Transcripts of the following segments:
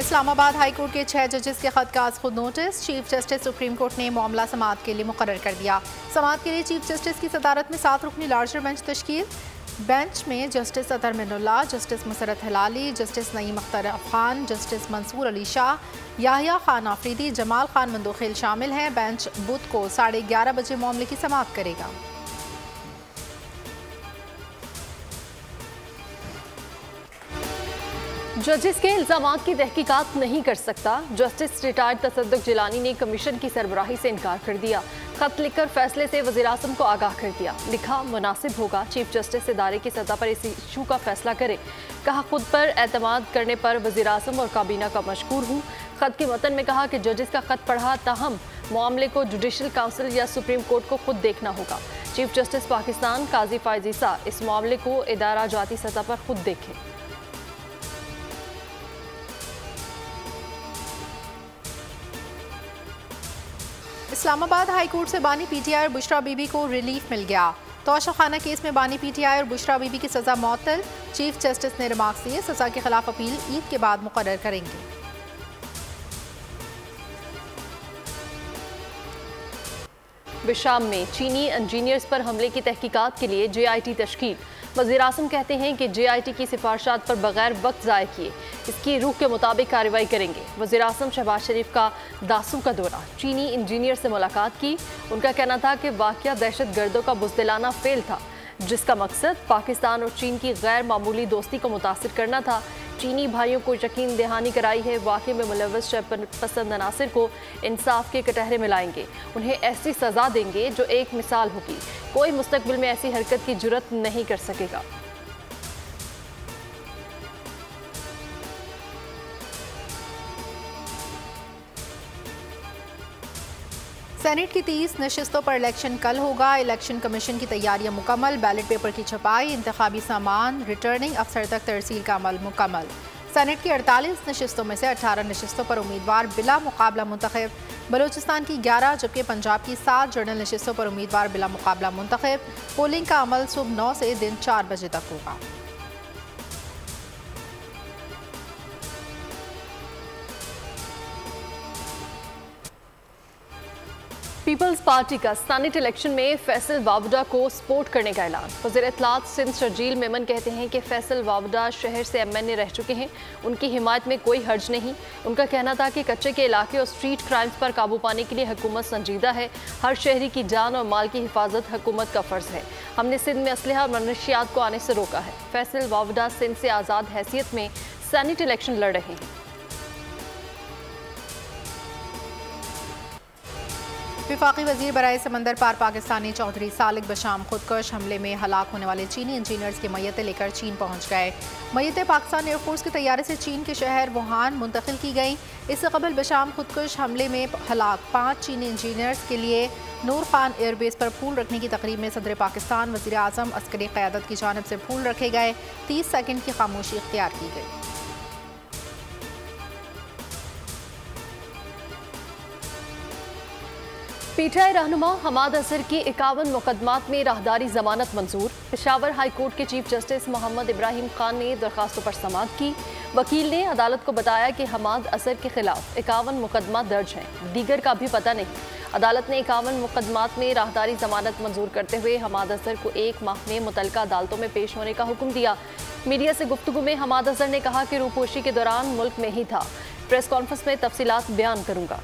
Islamabad high court के 6 जजेस के खत का आज खुद notice. Chief justice supreme court ने मामला समाअत के लिए मुकर्रर कर दिया। समाअत के लिए चीफ जस्टिस की सदारत में 7 रुकनी लार्जर बेंच तश्कील। बेंच में justice Athar Minallah, justice Musarrat Hilali, justice Naeem Akhtar Khan, justice Mansoor Ali Shah, Yahya Khan Afridi, Jamal Khan Mandokhel शामिल हैं। बेंच बुध को 11:30 बजे मामले की समाअत करेगा। जजेस के इल्जामात की तहकीकात नहीं कर सकता। जस्टिस रिटायर्ड तसद्दुक जिलानी ने कमीशन की सरबराही से इनकार कर दिया। खत लिखकर फैसले से वज़ीर आज़म को आगाह कर दिया। लिखा, मुनासिब होगा चीफ जस्टिस इदारे की सतह पर इस इशू का फैसला करे। कहा, खुद पर एतमाद करने पर वज़ीर आज़म और काबीना का मशकूर हूँ। खत के मतन में कहा कि जजेस का खत पढ़ा, ताहम मामले को जुडिशल काउंसिल या सुप्रीम कोर्ट को खुद देखना होगा। चीफ जस्टिस पाकिस्तान काजी फायज ईसा इस मामले को इदारा जाती सतह पर खुद देखें। इस्लामाबाद हाई कोर्ट से बानी पीटीआई और बुशरा बीबी को रिलीफ मिल गया। तोशाखाना केस में बानी पीटीआई और बुशरा बीबी की सजा मअतल। चीफ जस्टिस ने रिमार्क्स दिए, सजा के खिलाफ अपील ईद के बाद मुकर्रर करेंगे। बिशाम में चीनी इंजीनियर्स पर हमले की तहकीकात के लिए JIT तश्कील। वज़ीर आज़म कहते हैं कि JIT की सिफारिशात पर बगैर वक्त ज़ाय किए इसकी रूह के मुताबिक कार्रवाई करेंगे। वज़ीर आज़म शहबाज शरीफ का दासू का दौरा, चीनी इंजीनियर से मुलाकात की। उनका कहना था कि वाक़या दहशत गर्दों का बुज़दिलाना फेल था, जिसका मकसद पाकिस्तान और चीन की गैर मामूली दोस्ती को मुतासिर करना था। चीनी भाइयों को यकीन दहानी कराई है, वाक़े में मुलव्वस शरपसंद अनासिर को इंसाफ के कटहरे मिलाएंगे, उन्हें ऐसी सज़ा देंगे जो एक मिसाल होगी। कोई मुस्तकबिल में ऐसी हरकत की जुर्रत नहीं कर सकेगा। सेनेट की 30 नशिस्तों पर इलेक्शन कल होगा। इलेक्शन कमीशन की तैयारियां मुकम्मल। बैलेट पेपर की छपाई, इंतखाबी सामान, रिटर्निंग अफसर तक तरसील का अमल मुकम्मल। सेनेट की 48 नशिस्तों में से 18 नशिस्तों पर उम्मीदवार बिला मुकाबला मुंतखब। बलूचिस्तान की 11 जबकि पंजाब की 7 जनरल नशिस्तों पर उम्मीदवार बिला मुकाबला मुंतखब। पोलिंग का अमल सुबह 9 से दिन 4 बजे तक होगा। पीपल्स पार्टी का सेनेट इलेक्शन में फैसल वावडा को सपोर्ट करने का ऐलान। वज़ीर इत्तलात सिंध शर्जील मेमन कहते हैं कि फैसल वावडा शहर से MNA रह चुके हैं, उनकी हिमायत में कोई हर्ज नहीं। उनका कहना था कि कच्चे के इलाके और स्ट्रीट क्राइम्स पर काबू पाने के लिए हुकूमत संजीदा है। हर शहरी की जान और माल की हिफाजत हुकूमत का फ़र्ज है। हमने सिंध में असलहा और मनशियात को आने से रोका है। फैसल वावडा सिंध से आज़ाद हैसियत में सेनेट इलेक्शन लड़ रहे हैं। वफाकी वजीर बराए समंदर पार पाकिस्तानी चौधरी सालिक बशाम खुदकश हमले में हलाक होने वाले चीनी इंजीनियर्स की मैयतें लेकर चीन पहुंच गए। मैयतें पाकिस्तान एयरफोर्स के तैयारे से चीन के शहर वुहान मुंतकिल की गई। इससे कबल बशाम खुदकश हमले में हलाक 5 चीनी इंजीनियर्स के लिए नूर खान एयरबेस पर फूल रखने की तकरीब में सदर पाकिस्तान, वज़ीर आज़म, अस्करी क़यादत की जानिब से फूल रखे गए। 30 सेकंड की खामोशी इख्तियार की गई। पीटीआई रहनुमा हमाद असर की 51 मुकदमात में राहदारी जमानत मंजूर। पेशावर हाई कोर्ट के चीफ जस्टिस मोहम्मद इब्राहिम खान ने दरखास्तों पर समाअत की। वकील ने अदालत को बताया कि हमाद असर के खिलाफ 51 मुकदमा दर्ज हैं, दीगर का भी पता नहीं। अदालत ने 51 मुकदमात में राहदारी जमानत मंजूर करते हुए हमाद असर को 1 माह में मुतलका अदालतों में पेश होने का हुक्म दिया। मीडिया से गुफ्तगू में हमाद असर ने कहा कि रूपोशी के दौरान मुल्क में ही था। प्रेस कॉन्फ्रेंस में तफसीलात बयान करूंगा।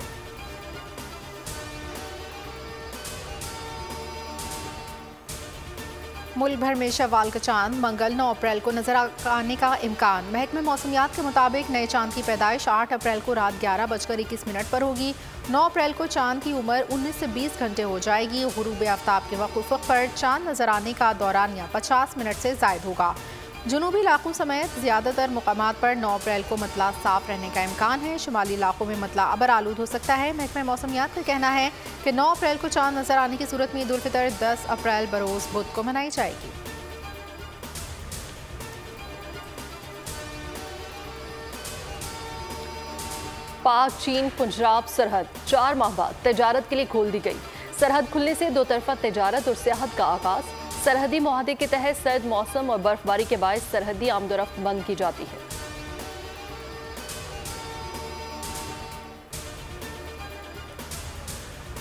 मुल्क भर में शव्वाल का चांद मंगल 9 अप्रैल को नजर आने का इम्कान। महकमे मौसमियात के मुताबिक नए चांद की पैदाइश 8 अप्रैल को रात 11:21 पर होगी। 9 अप्रैल को चांद की उम्र 19 से 20 घंटे हो जाएगी। गुरूब आफ्ताब के वक्त उफ़क़ पर चांद नजर आने का दौरानिया 50 मिनट से ज़ायद होगा। जनूबी इलाकों समेत ज़्यादातर मुकामात पर 9 अप्रैल को मतला साफ रहने का इम्कान है। शुमाली इलाकों में मतला अबर आलूद हो सकता है। महकमा मौसमियात का कहना है कि 9 अप्रैल को चांद नजर आने की सूरत में ईद उल फितर 10 अप्रैल बरोज़ बुध को मनाई जाएगी। पाक चीन पंजाब सरहद 4 माह बाद तजारत के लिए खोल दी गई। सरहद खुलने से दो तरफा तजारत और सियाहत का आगाज। सरहदी मुआहदे के तहत सर्द मौसम और बर्फबारी के बायस सरहदी आमदोरफ्त बंद की जाती है।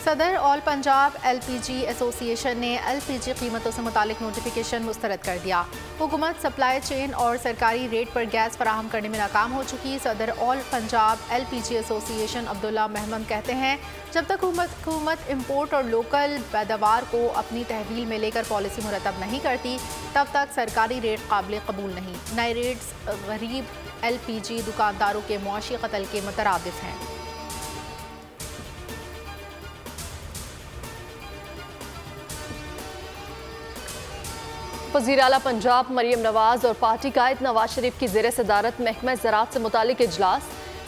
सदर ऑल पंजाब LPG एसोसिएशन ने LPG कीमतों से मुतालिक नोटिफिकेशन मुस्तरद कर दिया। हुकूमत सप्लाई चेन और सरकारी रेट पर गैस फराहम करने में नाकाम हो चुकी। सदर all Punjab LPG association Abdullah Muhammad कहते हैं, जब तक हुकूमत इम्पोर्ट और लोकल पैदावार को अपनी तहवील में लेकर पॉलिसी मुरतब नहीं करती, तब तक सरकारी रेट काबिल कबूल नहीं। नए रेट्स गरीब LPG दुकानदारों के मुआशी कत्ल के मुतरादिफ हैं। वज़ीर आला पंजाब मरियम नवाज और पार्टी कायद नवाज शरीफ की ज़ेर सदारत महकमा ज़राअत से मुतालिक इजलास।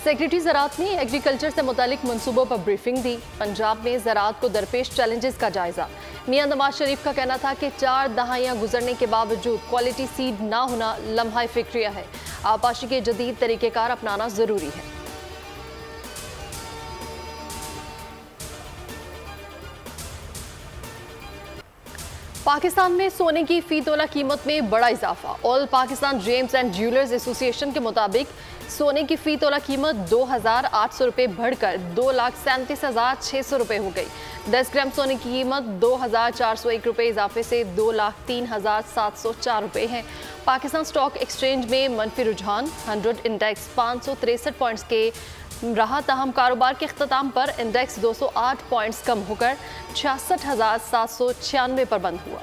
सेक्रेटरी ज़राअत ने एग्रीकल्चर से मुतालिक मनसूबों पर ब्रीफिंग दी। पंजाब में ज़राअत को दरपेश चैलेंजेस का जायजा। मियां नवाज शरीफ का कहना था कि 4 दहाइयाँ गुजरने के बावजूद क्वालिटी सीड ना होना लम्हा फिक्रिया है। आबाशी के जदीद तरीक़ेकार अपनाना ज़रूरी है। पाकिस्तान में सोने की फी तोला कीमत में बड़ा इजाफा। All Pakistan James and jewellers association के मुताबिक सोने की फी तोला कीमत 2,800 रुपये बढ़कर 2,37,600 रुपये हो गई। 10 ग्राम सोने की कीमत 2,401 रुपये इजाफे से 2,03,704 रुपये है। पाकिस्तान स्टॉक एक्सचेंज में मनफी रुझान 100 इंडेक्स 563 पॉइंट्स के रहा, ताहम कारोबार के अख्ताम पर इंडेक्स 208 पॉइंट्स कम होकर 66,796 पर बंद हुआ।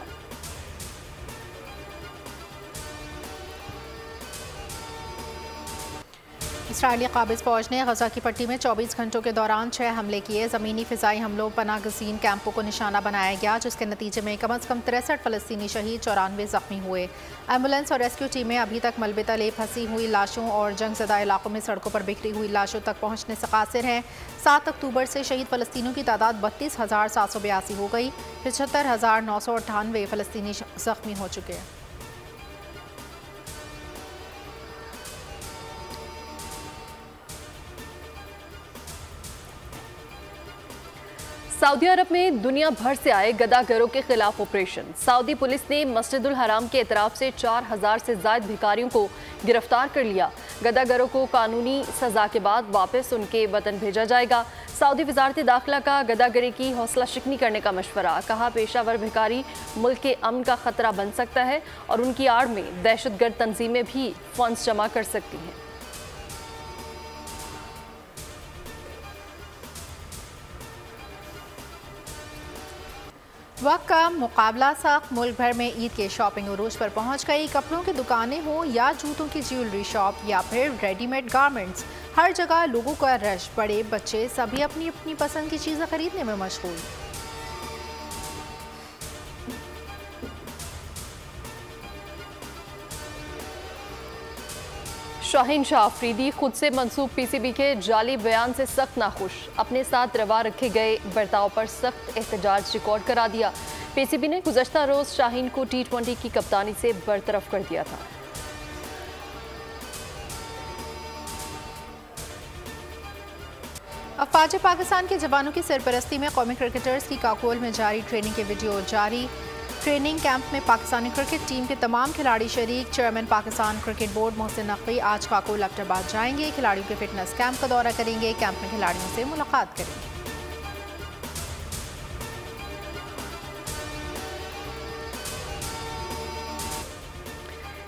इसराइली काबिज फौज ने गजा की पट्टी में 24 घंटों के दौरान 6 हमले किए। ज़मीनी फ़िज़ाई हमलों पनाह गज़ीन कैंपों को निशाना बनाया गया, जिसके नतीजे में कम अज़ कम 63 फ़लस्तीनी शहीद, 94 ज़ख्मी हुए। एम्बुलेंस और रेस्क्यू टीमें अभी तक मलबे तले फंसी हुई लाशों और जंगज़दा इलाकों में सड़कों पर बिखरी हुई लाशों तक पहुँचने से कासिर हैं। 7 अक्टूबर से शहीद फ़लस्तीनियों की तादाद 32,782 हो गई। 75,998 फ़लस्तीनी ज़ख्मी हो चुके हैं। सऊदी अरब में दुनिया भर से आए गदागरों के खिलाफ ऑपरेशन। सऊदी पुलिस ने मस्जिदुल हराम के एतराफ से 4,000 से ज़ायद भिखारियों को गिरफ्तार कर लिया। गदागरों को कानूनी सज़ा के बाद वापस उनके वतन भेजा जाएगा। सऊदी वजारत दाखिला का गदागरी की हौसला शिकनी करने का मशवरा। कहा, पेशावर भिखारी मुल्क के अमन का खतरा बन सकता है और उनकी आड़ में दहशतगर्द तंजीमें भी फंड्स जमा कर सकती हैं। वक्त का मुकाबला सख्त। मुल्क भर में ईद के शॉपिंग उरूज पर पहुंच गई। कपड़ों की दुकानें हों या जूतों की ज्वेलरी शॉप या फिर रेडीमेड गारमेंट्स, हर जगह लोगों का रश। बड़े बच्चे सभी अपनी अपनी पसंद की चीज़ें खरीदने में मशगूल। शाहीन शाह अफरीदी खुद से मंसूब PCB के जाली बयान से सख्त नाखुश। अपने साथ रवा रखे गए बर्ताव पर सख्त एहतजाज रिकॉर्ड करा दिया। PCB ने गुज़श्ता रोज़ शाहीन को T20 की कप्तानी से बरतरफ कर दिया था। अफवाज पाकिस्तान के जवानों की सरपरस्ती में कौमी क्रिकेटर्स की काकोल में जारी ट्रेनिंग के वीडियो जारी। ट्रेनिंग कैंप में पाकिस्तानी क्रिकेट टीम के तमाम खिलाड़ी शरीक। Chairman Pakistan cricket board Mohsin Naqvi आज काकोल अब्टाबाद जाएंगे। खिलाड़ियों के फिटनेस कैंप का दौरा करेंगे। कैंप में खिलाड़ियों से मुलाकात करेंगे।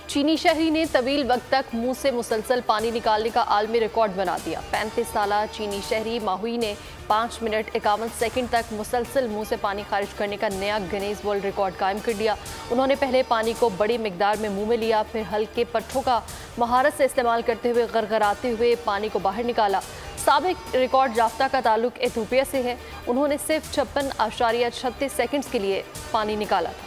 चीनी शहरी ने तवील वक्त तक मुंह से मुसलसल पानी निकालने का आलमी रिकॉर्ड बना दिया। 35 साला चीनी शहरी माहुई ने 5 मिनट 51 सेकंड तक मुसलसल मुंह से पानी खारिज करने का नया गिनीज वर्ल्ड रिकॉर्ड कायम कर दिया। उन्होंने पहले पानी को बड़ी मिकदार में मुंह में लिया, फिर हल्के पट्टों का महारत से इस्तेमाल करते हुए गरगराते हुए पानी को बाहर निकाला। साबिक रिकॉर्ड याफ्ता का ताल्लुक इथियोपिया से है। उन्होंने सिर्फ 56.36 सेकंड्स के लिए पानी निकाला था।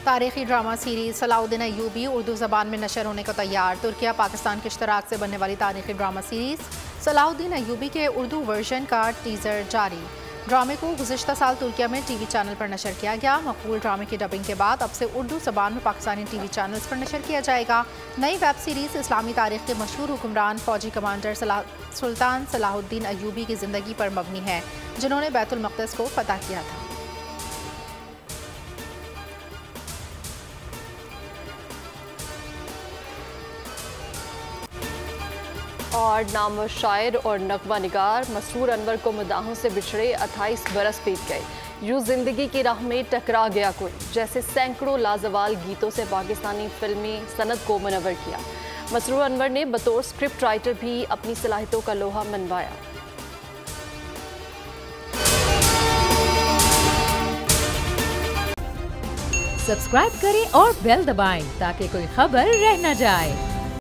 तारीखी drama series Salahuddin Ayyubi Urdu ज़बान में नशर होने को तैयार। तुर्किया पाकिस्तान के इश्तराक से बनने वाली तारीखी ड्रामा सीरीज सलाहुद्दीन अय्यूबी के उर्दू वर्जन का टीज़र जारी। ड्रामे को गुज़िश्ता साल तुर्किया में TV चैनल पर नशर किया गया। मकबूल ड्रामे की डबिंग के बाद अब से उर्दू ज़बान में पाकिस्तानी TV चैनल्स पर नशर किया जाएगा। नई वेब सीरीज़ इस्लामी तारीख के मशहूर हुक्मरान फौजी कमांडर सुल्तान सलाहुद्दीन अय्यूबी की ज़िंदगी पर मबनी है, जिन्होंने बैतुल मक़दस को फतह किया था। और नामवर शायर और नगमा निगार मसरूर अनवर को मदाहों से बिछड़े 28 बरस बीत गए। यूं जिंदगी की राह में टकरा गया कोई, जैसे सैकड़ों लाजवाल गीतों से पाकिस्तानी फिल्मी सनत को मुनव्वर किया। मसरूर अनवर ने बतौर स्क्रिप्ट राइटर भी अपनी सलाहियतों का लोहा मनवाया। सब्सक्राइब करें और बेल दबाएं ताकि कोई खबर रह न जाए।